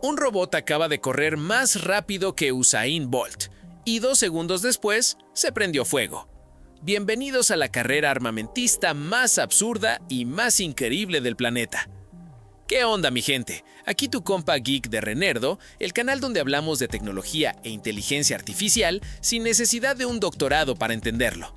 Un robot acaba de correr más rápido que Usain Bolt y 2 segundos después se prendió fuego. Bienvenidos a la carrera armamentista más absurda y más increíble del planeta. ¿Qué onda, mi gente? Aquí tu compa geek de Renerdo, el canal donde hablamos de tecnología e inteligencia artificial sin necesidad de un doctorado para entenderlo.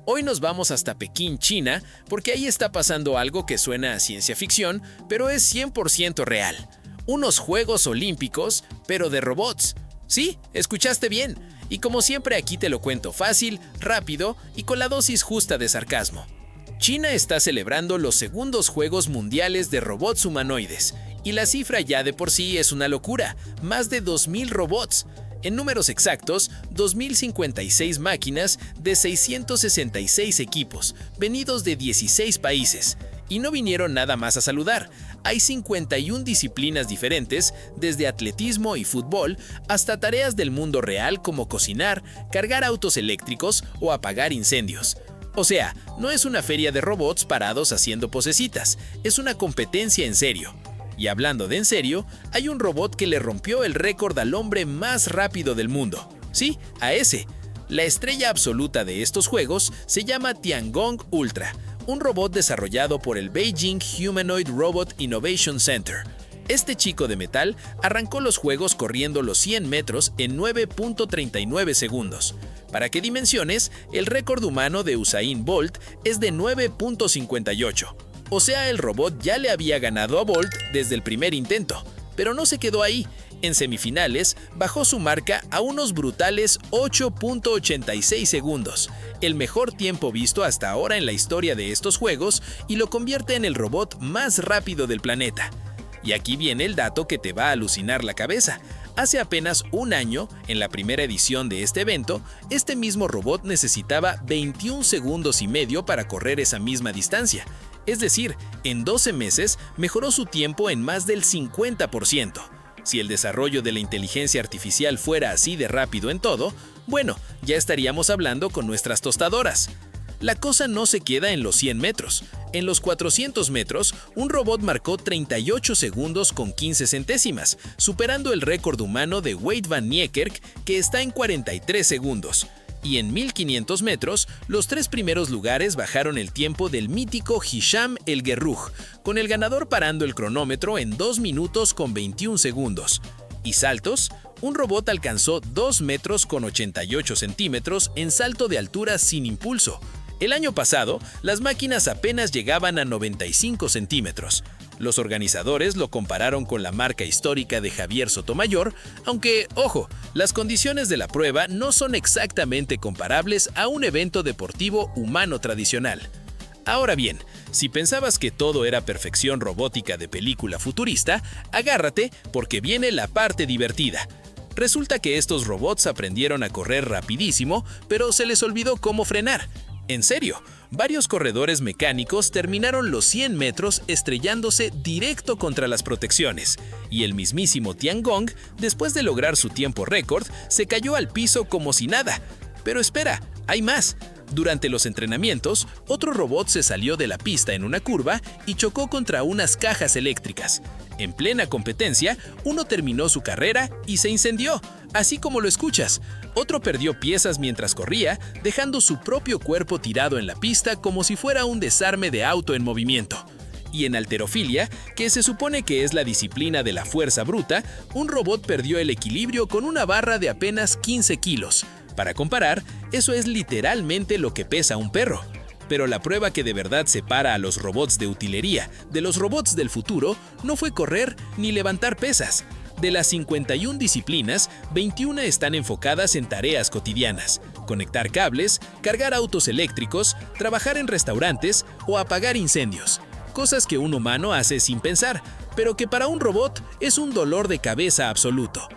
Hoy nos vamos hasta Pekín, China, porque ahí está pasando algo que suena a ciencia ficción, pero es 100% real. Unos Juegos Olímpicos, pero de robots. Sí, escuchaste bien. Y como siempre aquí te lo cuento fácil, rápido y con la dosis justa de sarcasmo. China está celebrando los segundos Juegos Mundiales de Robots Humanoides, y la cifra ya de por sí es una locura, más de 2.000 robots. En números exactos, 2.056 máquinas de 666 equipos, venidos de 16 países. Y no vinieron nada más a saludar. Hay 51 disciplinas diferentes, desde atletismo y fútbol hasta tareas del mundo real como cocinar, cargar autos eléctricos o apagar incendios. O sea, no es una feria de robots parados haciendo posecitas, es una competencia en serio. Y hablando de en serio, hay un robot que le rompió el récord al hombre más rápido del mundo. Sí, a ese. La estrella absoluta de estos juegos se llama Tiangong Ultra, un robot desarrollado por el Beijing Humanoid Robot Innovation Center. Este chico de metal arrancó los juegos corriendo los 100 metros en 9.39 segundos. Para que dimensiones, el récord humano de Usain Bolt es de 9.58. O sea, el robot ya le había ganado a Bolt desde el primer intento. Pero no se quedó ahí. En semifinales, bajó su marca a unos brutales 8.86 segundos, el mejor tiempo visto hasta ahora en la historia de estos juegos, y lo convierte en el robot más rápido del planeta. Y aquí viene el dato que te va a alucinar la cabeza. Hace apenas un año, en la primera edición de este evento, este mismo robot necesitaba 21 segundos y medio para correr esa misma distancia. Es decir, en 12 meses mejoró su tiempo en más del 50%. Si el desarrollo de la inteligencia artificial fuera así de rápido en todo, bueno, ya estaríamos hablando con nuestras tostadoras. La cosa no se queda en los 100 metros. En los 400 metros, un robot marcó 38 segundos con 15 centésimas, superando el récord humano de Wade Van Niekerk, que está en 43 segundos. Y en 1500 metros, los 3 primeros lugares bajaron el tiempo del mítico Hisham El Guerrouj, con el ganador parando el cronómetro en 2 minutos con 21 segundos. ¿Y saltos? Un robot alcanzó 2 metros con 88 centímetros en salto de altura sin impulso. El año pasado, las máquinas apenas llegaban a 95 centímetros. Los organizadores lo compararon con la marca histórica de Javier Sotomayor, aunque, ojo, las condiciones de la prueba no son exactamente comparables a un evento deportivo humano tradicional. Ahora bien, si pensabas que todo era perfección robótica de película futurista, agárrate porque viene la parte divertida. Resulta que estos robots aprendieron a correr rapidísimo, pero se les olvidó cómo frenar. En serio, varios corredores mecánicos terminaron los 100 metros estrellándose directo contra las protecciones, y el mismísimo Tiangong, después de lograr su tiempo récord, se cayó al piso como si nada. Pero espera, hay más. Durante los entrenamientos, otro robot se salió de la pista en una curva y chocó contra unas cajas eléctricas. En plena competencia, uno terminó su carrera y se incendió, así como lo escuchas. Otro perdió piezas mientras corría, dejando su propio cuerpo tirado en la pista como si fuera un desarme de auto en movimiento. Y en halterofilia, que se supone que es la disciplina de la fuerza bruta, un robot perdió el equilibrio con una barra de apenas 15 kilos. Para comparar, eso es literalmente lo que pesa un perro. Pero la prueba que de verdad separa a los robots de utilería de los robots del futuro no fue correr ni levantar pesas. De las 51 disciplinas, 21 están enfocadas en tareas cotidianas: conectar cables, cargar autos eléctricos, trabajar en restaurantes o apagar incendios. Cosas que un humano hace sin pensar, pero que para un robot es un dolor de cabeza absoluto.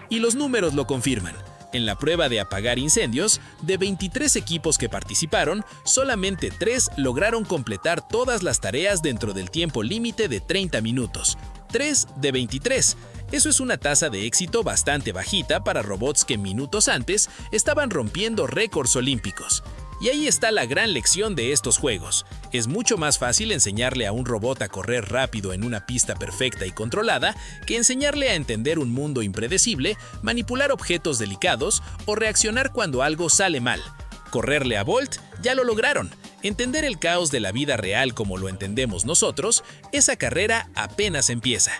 Y los números lo confirman. En la prueba de apagar incendios, de 23 equipos que participaron, solamente 3 lograron completar todas las tareas dentro del tiempo límite de 30 minutos. 3 de 23. Eso es una tasa de éxito bastante bajita para robots que minutos antes estaban rompiendo récords olímpicos. Y ahí está la gran lección de estos juegos. Es mucho más fácil enseñarle a un robot a correr rápido en una pista perfecta y controlada que enseñarle a entender un mundo impredecible, manipular objetos delicados o reaccionar cuando algo sale mal. Correrle a Bolt ya lo lograron. Entender el caos de la vida real como lo entendemos nosotros, esa carrera apenas empieza.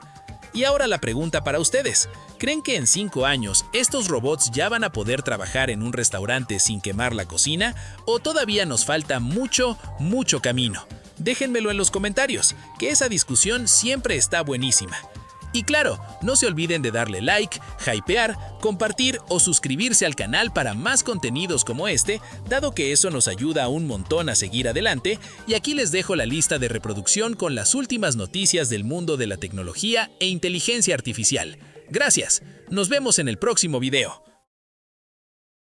Y ahora la pregunta para ustedes. ¿Creen que en 5 años estos robots ya van a poder trabajar en un restaurante sin quemar la cocina? ¿O todavía nos falta mucho camino? Déjenmelo en los comentarios, que esa discusión siempre está buenísima. Y claro, no se olviden de darle like, hypear, compartir o suscribirse al canal para más contenidos como este, dado que eso nos ayuda un montón a seguir adelante, y aquí les dejo la lista de reproducción con las últimas noticias del mundo de la tecnología e inteligencia artificial. Gracias, nos vemos en el próximo video.